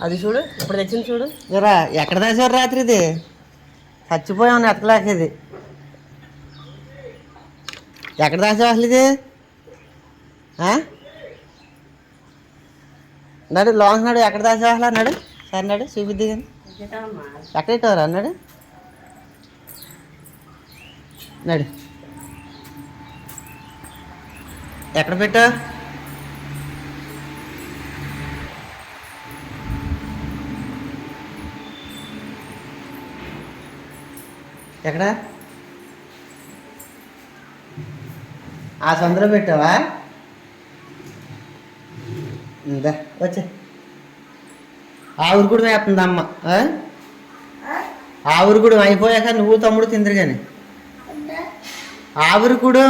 అది చూడు ఇప్పుడు తెచ్చింది చూడు. జరా ఎక్కడ దాచారు రాత్రి? ఇది చచ్చిపోయాం ఎతకలేక. ఇది ఎక్కడ దాచావు అసలు? ఇది నడు లాంగ్ నాడు ఎక్కడ దాచావు అసలు అన్నాడు. సరే నాడు చూపిద్ది కానీ ఎక్కడ ఇట్టవరా అన్నాడు. నడు ఎక్కడ పెట్టావు? ఎక్కడ? ఆ సందులో పెట్టావా? ఇందా వచ్చే ఆవురు కూడా వేస్తుంది అమ్మ. ఆవురు కూడా అయిపోయాక నువ్వు తమ్ముడు తిందరు కానీ ఆవురు కూడా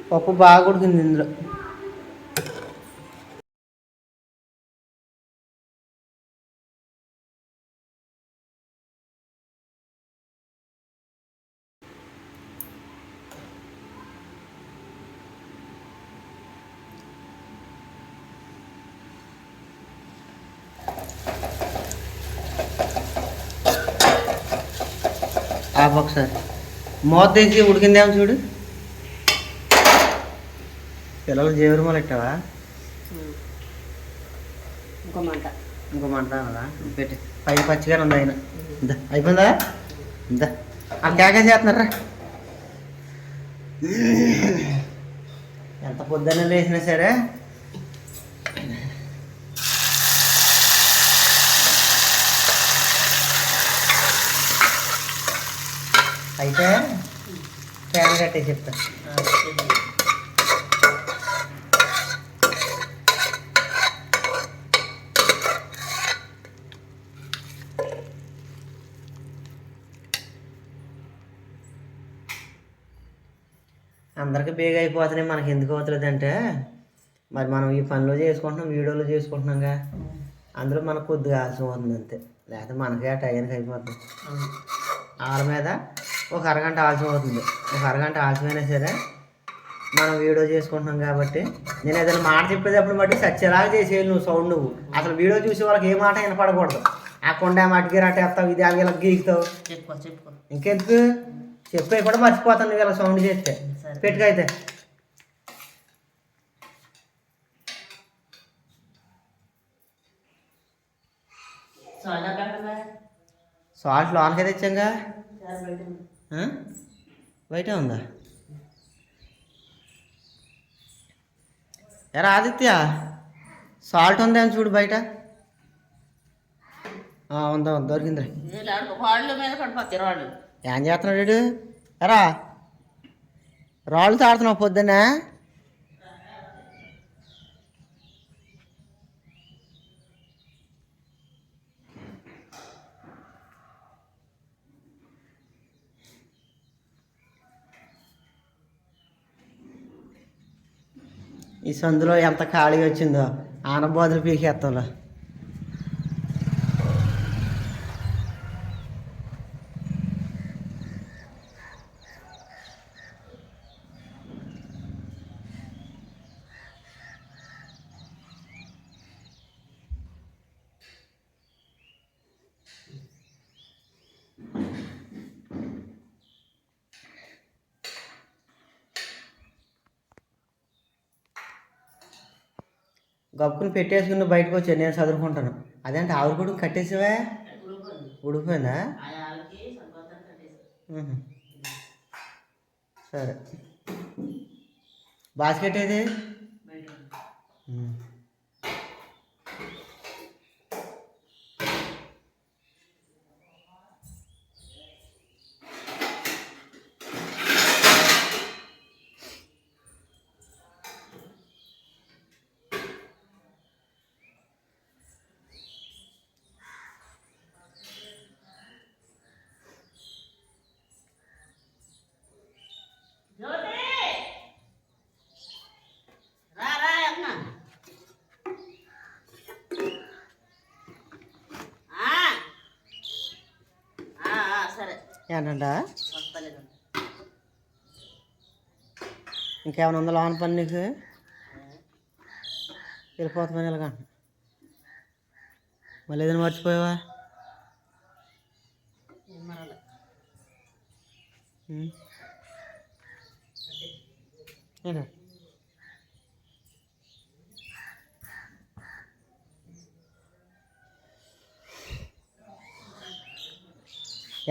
పప్పు బాగా ఉడికింది ఇందులో. ఒకసారి మూత తీసి ఉడికిందేమో చూడు. పిల్లలు జీవరమాలు పెట్టావా? ఇంకో మంట అన్నదా? పెట్టి పై పచ్చిగానే ఉంది. ఆయన ఇందా అయిపోయిందా? ఇందా ఆ కేక చేస్తున్నారా? ఎంత పొద్దున్న లేచినా సరే అయితే ఫ్యాన్ కట్టే చెప్తా. అందరికీ బేగా అయిపోతున్నాయి, మనకి ఎందుకు అవుతుంది అంటే మరి మనం ఈ పనిలో చేసుకుంటున్నాం, వీడియోలో చేసుకుంటున్నాంగా, అందులో మనకు కొద్దిగా ఆలస్యం అవుతుంది అంతే. లేకపోతే మనకే ఆ టైంకి అయిపోతుంది. వాళ్ళ మీద ఒక అరగంట ఆలస్యం అవుతుంది. ఒక అరగంట ఆలస్యమైనా సరే మనం వీడియో చేసుకుంటున్నాం కాబట్టి నేను ఏదైనా మాట చెప్పేటప్పుడు బట్టి సత్యలాగా చేసేయాలి నువ్వు సౌండ్. నువ్వు అసలు వీడియో చూసే వాళ్ళకి ఏ మాట వినపడకూడదు. ఆ కొండ మట్టికి రట్టేస్తావు, ఇది అలా గీకుతావు. ఇంకెందుకు చెప్పే కూడా మర్చిపోతాను నువ్వు ఇలా సౌండ్ చేస్తే. పెట్టుకైతే సాల్ట్ లోనకే తెచ్చాంగా. బయట ఉందా? ఎరా ఆదిత్య సాల్ట్ ఉందా అని చూడు బయట. ఉందా దొరికిందా? ఏం చేస్తున్నాడు వీడు? ఎరా రాళ్ళు తాడుతున్నావు పొద్దున్నే? ఈ సందులో ఎంత ఖాళీ వచ్చిందో ఆనబోదలు పీకేస్తాంలో. గప్పుకుని పెట్టేసుకుని బయటకు వచ్చాను, నేను చదువుకుంటాను. అదేంటి ఆవిడ కూడా కట్టేసావా? ఉడిపోయిందా? సరే బాస్కెట్ ఏది? ఏంటంట ఇంకేమైనా ఉందా లోన్ పని నీకు? వెళ్ళిపోతామని ఎలాగంట మళ్ళీ ఏదైనా మర్చిపోయావా? ఏంటా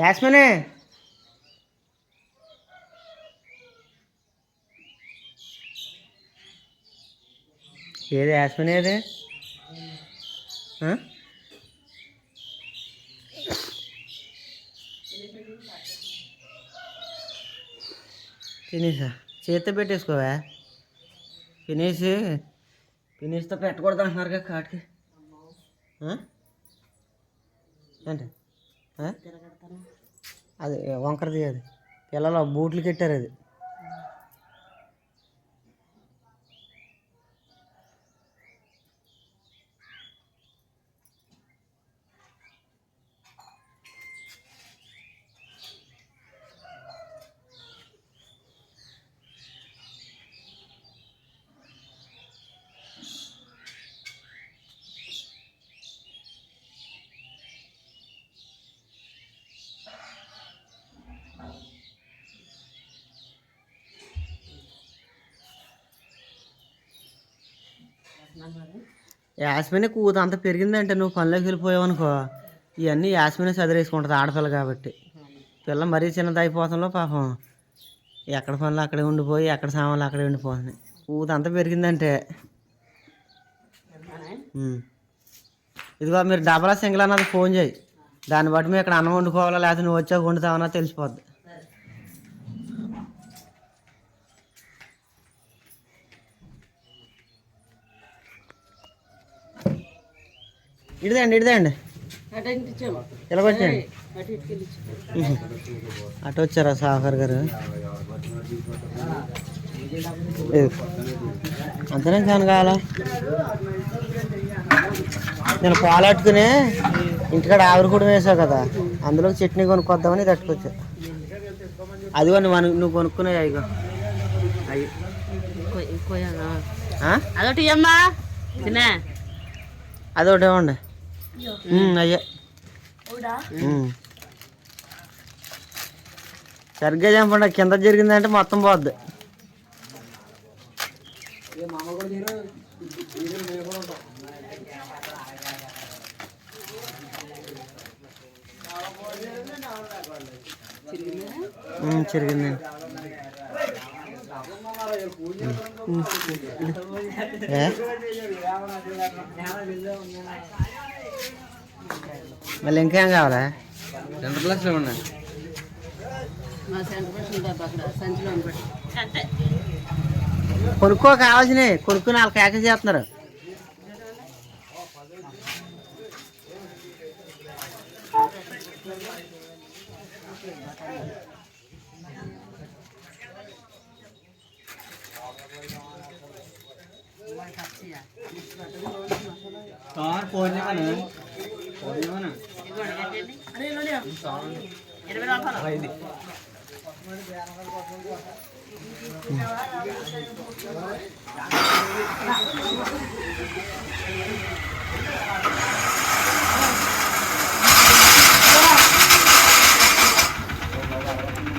యాస్మినే ఏది? యాస్మిన్ ఏది? తినేసా చేతితో పెట్టేసుకోవా? ఫినిష్తో పెట్టకూడదు అంటున్నారుగా కాటికి. ఏంటి అది వంకరది, అది పిల్లలు బూట్లు కట్టారు. అది యాస్మిన్ కూత అంత పెరిగిందంటే నువ్వు పనిలోకి వెళ్ళిపోయావు అనుకో, ఇవన్నీ యాస్మినే చదివేసుకుంటుంది ఆడపిల్ల కాబట్టి. పిల్ల మరీ చిన్నది అయిపోతుందో పాపం ఎక్కడ పనులు అక్కడే ఉండిపోయి ఎక్కడ సామాన్లు అక్కడే ఉండిపోతున్నాయి. కూత అంతా పెరిగిందంటే ఇదిగో మీరు డబలా సింగిల్ అన్నది ఫోన్ చేయి, దాన్ని బట్టి మేము ఇక్కడ అన్నం వండుకోవాలా లేకపోతే నువ్వు వచ్చాక వండుతావన్నా తెలిసిపోద్ది. ఇడిదండి ఇలా వచ్చండి. అటు వచ్చారా సాఫర్ గారు? అంతనే చాలా కావాలా? నేను పాలట్టుకుని ఇంటికాడ ఆవిరి కూడా వేసావు కదా, అందులో చట్నీ కొనుక్కొద్దామని తట్టుకొచ్చా. అదిగో నువ్వు కొనుక్కున్నాయి అయ్యో అయ్యి అదొకటి అమ్మా అదొకటి ఇవ్వండి. అయ్యే సరిగ్గా చెప్పండి, కింద జరిగిందంటే మొత్తం పోద్ది. చిరిగిందండి. మళ్ళీ ఇంకేం కావాలా? కొనుక్కో, కావాల్సినవి కొనుక్కుని వాళ్ళు కేక చేస్తున్నారు.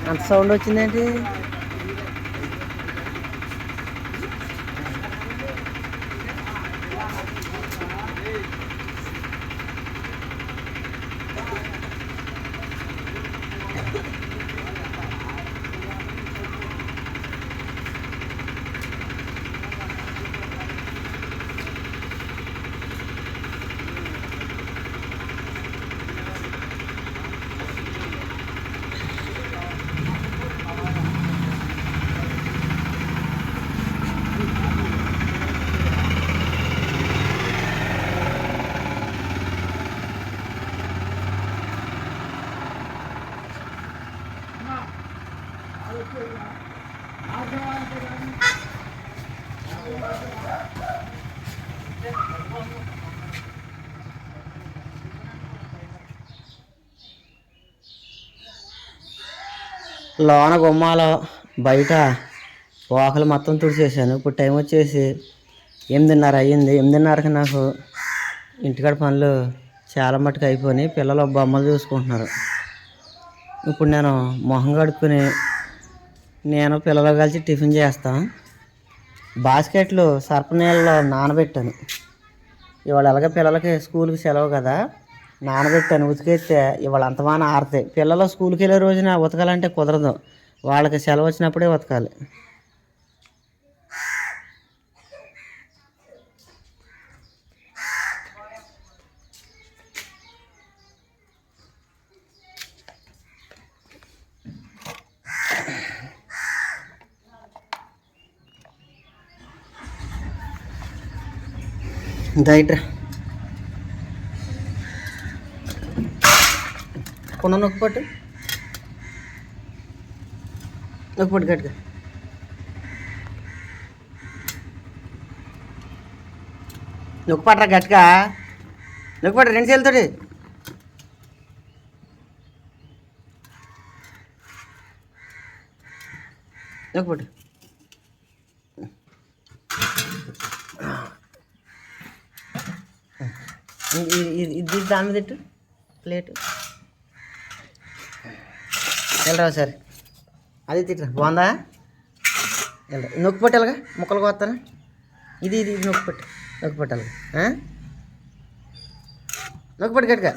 అంత సౌండ్ వచ్చిందేంటి? లోన గుమ్మాలో బయట వాకలు మొత్తం తుడిచేసాను. ఇప్పుడు టైం వచ్చేసి 8:30 అయ్యింది. 8:30కి నాకు ఇంటికాడ పనులు చాలా మట్టుకు అయిపోయినాయి. పిల్లలు బొమ్మలు చూసుకుంటున్నారు. ఇప్పుడు నేను మొహం కడుక్కుని నేను పిల్లలు కలిసి టిఫిన్ చేస్తాం. బాస్కెట్లు సర్ఫ్ నీళ్ళలో నానబెట్టాను. ఇవాళ ఎలాగ పిల్లలకి స్కూల్కి సెలవు కదా, నానబెట్టాను. ఉతికేస్తే ఇవాళ అంతమాన ఆరుతాయి. పిల్లలు స్కూల్కి వెళ్ళే రోజున ఉతకాలంటే కుదరదు, వాళ్ళకి సెలవు వచ్చినప్పుడే ఉతకాలి. దైట్రా కొన్న నొక్కిపట్టు గట్టిగా. నొక్కిపట్టరా గట్టిగా, నొక్కిపట్టు 2 చేతులతోటి. నొక్కిపట్టు. ఇది దాని మీద ఇట్టు ప్లేట్ వెళ్ళరా సరే. అది తిట్టరా బాగుందా? వెళ్ళరా నొక్కి పెట్టాలిగా, ముక్కలు కోస్తాను. ఇది నొక్కి పెట్టాలి. నొక్కి పెట్టి గట్టిగా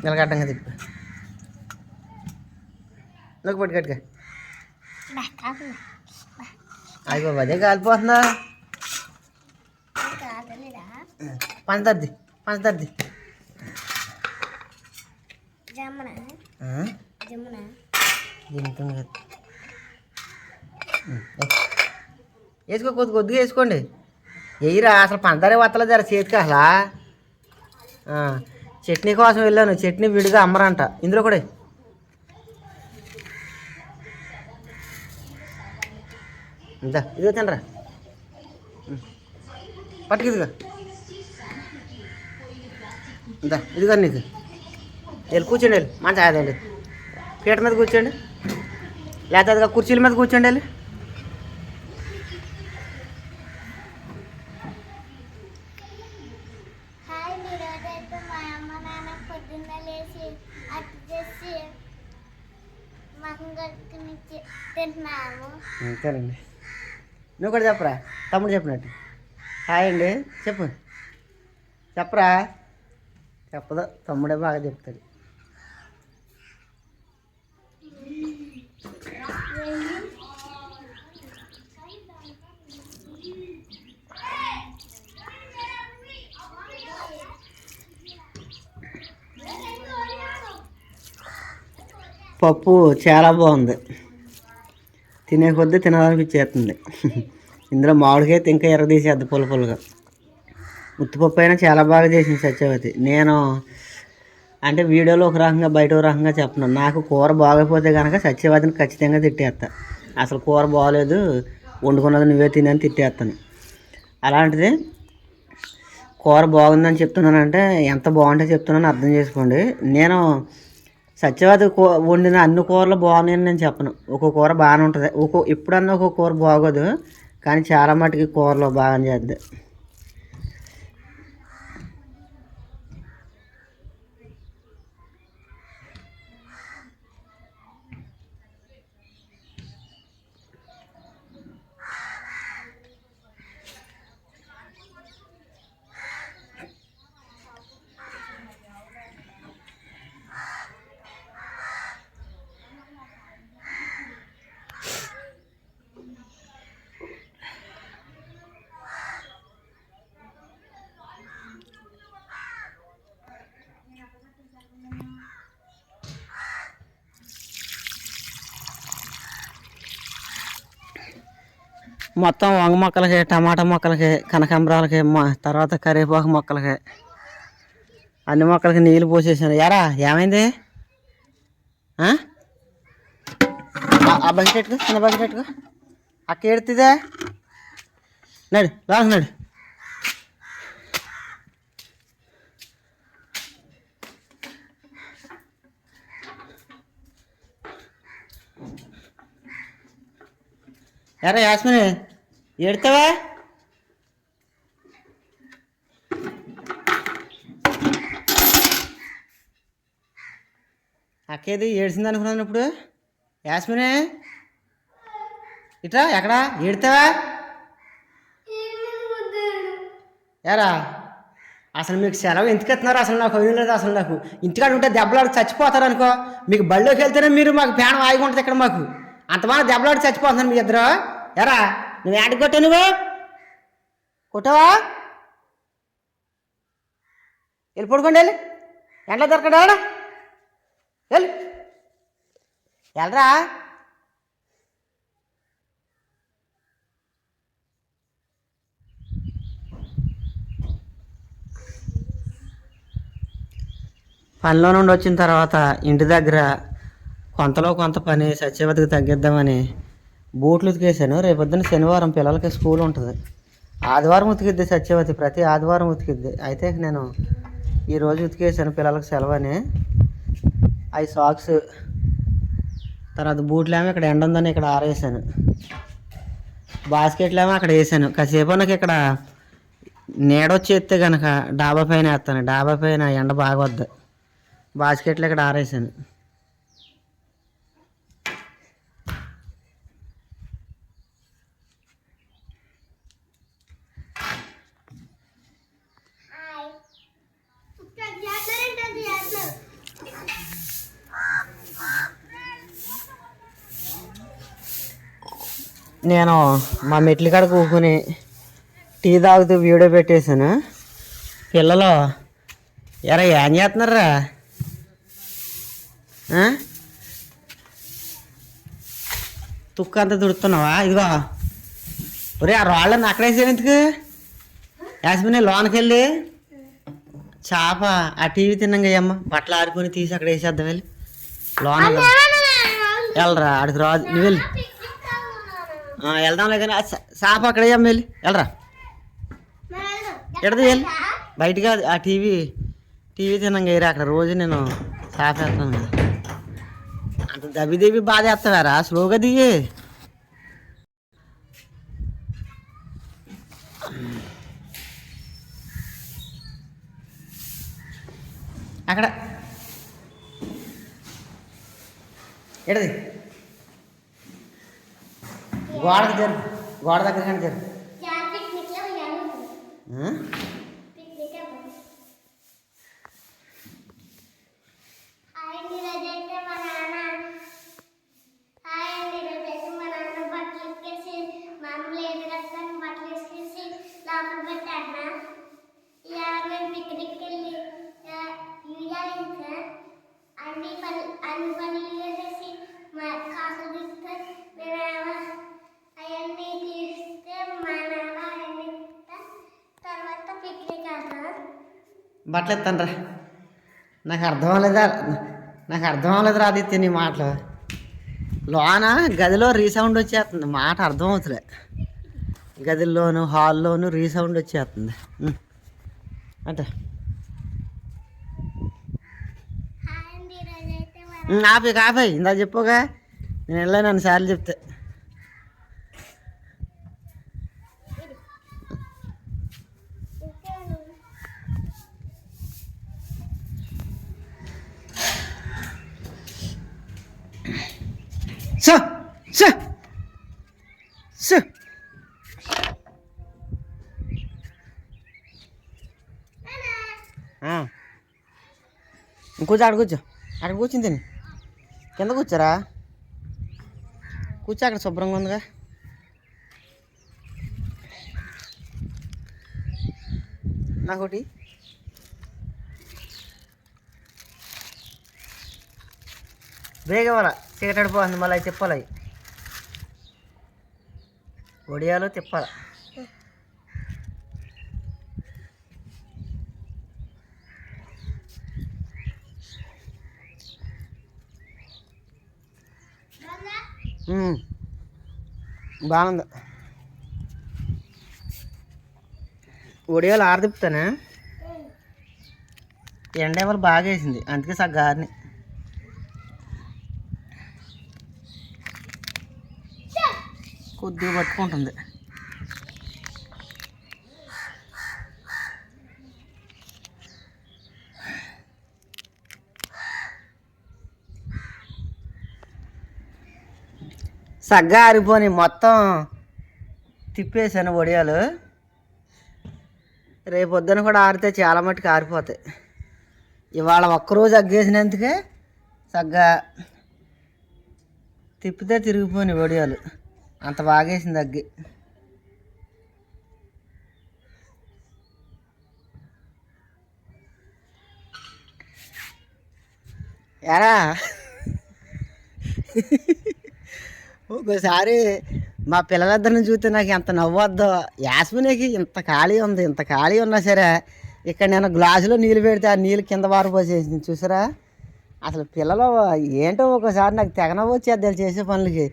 నిలగడ్డంగా తిప్పు. నొక్కి పెట్టి గట్టిగా. అయ్యి బాబు అదే కాలిపోతుందా? పంచదారది వేసుకో, కొద్దిగా వేసుకోండి. వెయ్యిరా, అసలు పంచదారే వత్తలేదు జర చేతికి అసలు. చట్నీ కోసం వెళ్ళాను, చట్నీ విడిగా అమ్మరంట. ఇందులో కూడా ఇందా ఇదిగో తినరా, పట్టుకు ఇదిగా. ఇందా ఇదిగా నీకు. వెళ్ళి కూర్చోండి, వెళ్ళి మంచి అదండి. పీట మీద కూర్చోండి, లేకపోతే అదిగా కుర్చీల మీద కూర్చోండి. వెళ్ళి అంతేనండి. నువ్వు కూడా చెప్పరా, తమ్ముడు చెప్పినట్టు. హాయ్ అండి చెప్పరా. చెప్పదు, తమ్ముడే బాగా చెప్తాడు. పప్పు చాలా బాగుంది, తినే కొద్దీ తినాలనిపించేస్తుంది. ఇందులో మామిడికాయ ఇంకా ఎర్రదీసేద్ది పులుపులుగా. ఉత్తిపప్పు అయినా చాలా బాగా చేసింది సత్యవతి. నేను అంటే వీడియోలో ఒక రకంగా బయట ఒక రకంగా చెప్తున్నాను. నాకు కూర బాగోపోతే కనుక సత్యవతిని ఖచ్చితంగా తిట్టేస్తా. అసలు కూర బాగోలేదు, వండుకున్నది నువ్వే తినని తిట్టేస్తాను. అలాంటిది కూర బాగుందని చెప్తున్నానంటే ఎంత బాగుంటే చెప్తున్నాను అర్థం చేసుకోండి. నేను సత్యవతి వండిన అన్ని కూరలు బాగున్నాయని నేను చెప్పను. ఒక్కో కూర బాగానే ఉంటుంది, ఎప్పుడన్నా ఒక్కో కూర బాగోదు, కానీ చాలా మటుకి కూరలో బాగా చేద్ది. మొత్తం వంగ మొక్కలకి, టమాటా మొక్కలకి, కనకాంబరాలకి, తర్వాత కరివేపాకు మొక్కలకి, అన్ని మొక్కలకి నీళ్ళు పోసేసాను. యారా ఏమైంది? ఆ బకెట్ ఎట్టుకో, చిన్న బకెట్ ఎట్టుకో. అక్క ఏడుతుందే, నడు లాగున్నాడు. ఎరా యాస్మిని ఏడతావా? అక్కేది ఏడ్చింది అనుకున్నాను ఇప్పుడు. యాస్మిని ఇట్రా, ఎక్కడా ఏడతావా? ఎరా అసలు మీకు సెలవు ఎందుకు ఇస్తున్నారు? అసలు నాకు వదిలేదు. అసలు నాకు ఇంటికాడ ఉంటే దెబ్బలాడి చచ్చిపోతారు అనుకో. మీకు బళ్ళోకి వెళ్తేనే మీరు మాకు ప్రాణం ఆగి ఉంటుంది. ఇక్కడ మాకు అంతమంది దెబ్బలాడి చచ్చిపోతున్నాను మీ ఇద్దరు. ఎరా నువ్వు యాడికి కొట్టావు? నువ్వు కొట్టావా? వెళ్ళి పడుకోండి, వెళ్ళి ఎండలో దొరకడా వెళ్ళి వెళ్ళరా. పనిలో నుండి వచ్చిన తర్వాత ఇంటి దగ్గర కొంతలో కొంత పని సత్యవతికి తగ్గిద్దామని బూట్లు ఉతికేసాను. రేపొద్దున శనివారం పిల్లలకి స్కూల్ ఉంటుంది. ఆదివారం ఉతికిద్ది సత్యవతి, ప్రతి ఆదివారం ఉతికిద్ది. అయితే నేను ఈరోజు ఉతికేసాను పిల్లలకు సెలవని. అవి సాక్స్, తర్వాత బూట్లు ఏమో ఇక్కడ ఎండ ఉందని ఇక్కడ ఆరేసాను. బాస్కెట్లు ఏమో అక్కడ వేసాను. కాసేపు నాకు ఇక్కడ నీడొచ్చి ఎత్తే కనుక డాబా పైన వేస్తాను. డాబా పైన ఎండ బాగా వద్దు. బాస్కెట్లు ఇక్కడ ఆరేసాను. నేను మా మెట్ల కాడ కూకుని టీ తాగుతూ వీడియో పెట్టేశాను. పిల్లలు ఎరా ఏం చేస్తున్నారా? తుక్కు అంతా తుడుతున్నావా? ఇదిగో ఒరే ఆ రాళ్ళని అక్కడేసాను ఎందుకు? యాస్మిని లోనకి వెళ్ళి చేప ఆ టీవీ తిన్నాం కయ్యమ్మ, బట్టలు ఆడుకొని తీసి అక్కడ వేసేద్దాం. వెళ్ళి లోన వెళ్ళరా, ఆడికి రాదు. నువ్వు వెళ్ళి వెళ్దాంలే కానీ చేప అక్కడ వేయమ్మ. వెళ్ళి వెళ్ళరా, ఎడది వెళ్ళి బయటికి ఆ టీవీ తిన్నాం కయ్యరా. అక్కడ రోజు నేను చేప వేస్తాను కదా. అంత దబి బాధ వేస్తావారా? స్లోగా దిగి అక్కడ ఎడది గోడకు జరు, గోడ దగ్గర కానీ జరు. బట్టలు ఎత్తానరా. నాకు అర్థం అవ్వలేదురా ఆదిత్య నీ మాటలు. లోన గదిలో రీసౌండ్ వచ్చేస్తుంది, మాట అర్థం అవుతులే. గదిలోను హాల్లోను రీసౌండ్ వచ్చేస్తుంది. అంటే కాఫీ ఇందా చెప్పుగా, నేను వెళ్ళాను అన్నిసార్లు చెప్తే. కూర్చో, అక్కడ కూర్చో, అక్కడ కూర్చుని తిని కింద కూర్చోరా. కూర్చో, అక్కడ శుభ్రంగా ఉందిగా. నాకోటి బేగవాల చీకటడిపోతుంది. మళ్ళీ అవి తిప్పాలి, అవి ఒడియాలు తిప్పాలి. బాగుంది. ఒడియాలు ఆరదిప్పుతానా? ఎండ ఎవరు బాగా వేసింది, అందుకే సగ్గారిని. కొద్దిగా పట్టుకుంటుంది. సగ్గా ఆరిపోని మొత్తం తిప్పేసాను వడియాలు. రేపొద్దున కూడా ఆరితే చాలా మట్టుకు ఆరిపోతాయి. ఇవాళ ఒక్కరోజు అగ్గేసినందుకే సగ్గా తిప్పితే తిరిగిపోయినాయి వడియాలు. అంత బాగేసింది అగ్గి. ఎరా ఒకసారి మా పిల్లలిద్దరిని చూస్తే నాకు ఎంత నవ్వొద్దో. యాస్మినికి ఇంత ఖాళీ ఉంది, ఇంత ఖాళీ ఉన్నా సరే ఇక్కడ నేను గ్లాసులో నీళ్ళు పెడితే ఆ నీళ్ళు కింద పారిపోసేసింది చూసారా. అసలు పిల్లలు ఏంటో ఒకసారి నాకు తెగ నవ్వు వచ్చేది వాళ్ళు చేసే పనులకి.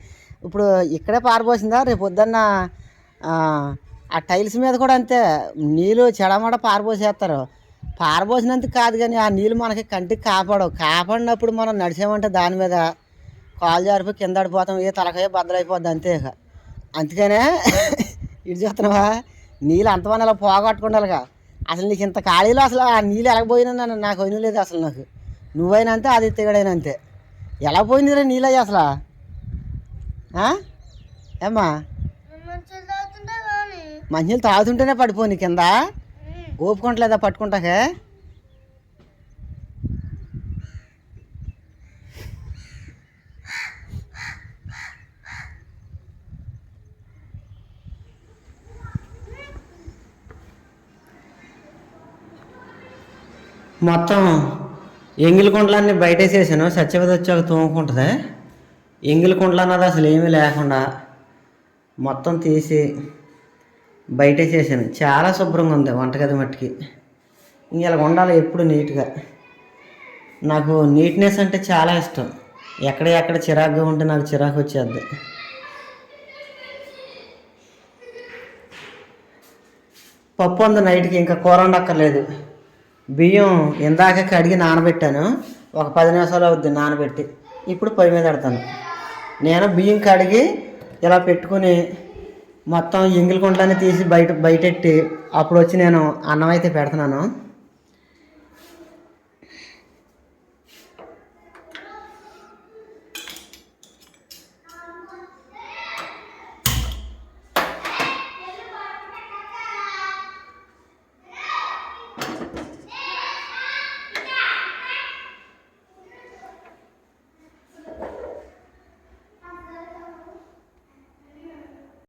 ఇప్పుడు ఇక్కడే పారిపోసిందా, రేపు పొద్దున్న ఆ టైల్స్ మీద కూడా అంతే నీళ్ళు చెడమడ పారిపోసేస్తారు. పారిపోసినందుకు కాదు కానీ ఆ నీళ్ళు మనకి కంటికి కాపాడినప్పుడు మనం నడిచామంటే దాని మీద కాలు జారిపోయి కింద పడిపోతాం, ఏ తలకాయ బద్దలైపోద్ది అంతే. అందుకనే ఇటు చూస్తున్నావా నీళ్ళు అంతమంది అలా పోగొట్టుకుండాలిగా. అసలు నీకు ఇంత ఖాళీలో అసలు ఆ నీళ్ళు ఎలాగపోయినా నాకు అయిన లేదు అసలు. నాకు నువ్వైనా అంతే, అది తెగడైనా అంతే. ఎలా పోయిందిరా నీళ్ళు అయ్యి అసలు? ఏమ్మా మంచినీళ్ళు తాగుతుంటేనే పడిపోయి కింద ఓపుకుంటలేదా పట్టుకుంటాకే? మొత్తం ఎంగిలి కుండలన్నీ బయటేసేసాను. సత్యవతి వచ్చాక తోముకుంటుంది. ఎంగిలి కుండలు అన్నది అసలు ఏమీ లేకుండా మొత్తం తీసి బయటేసేసాను. చాలా శుభ్రంగా ఉంది వంటగది మట్టికి. ఇలా ఉండాలి ఎప్పుడు నీట్గా. నాకు నీట్నెస్ అంటే చాలా ఇష్టం. ఎక్కడ చిరాకుగా ఉంటే నాకు చిరాకు వచ్చేద్ది. పప్పు ఉంది నైట్కి, ఇంకా కూర వండక్కర్లేదు. బియ్యం ఇందాక కడిగి నానబెట్టాను, ఒక 10 నిమిషాలు అవుద్ది నానబెట్టి. ఇప్పుడు పొయ్యి మీద పెడతాను. నేను బియ్యం కడిగి ఇలా పెట్టుకుని మొత్తం ఎంగిలి కుండలన్నీ తీసి బయటెట్టి అప్పుడు వచ్చి నేను అన్నం అయితే పెడుతున్నాను.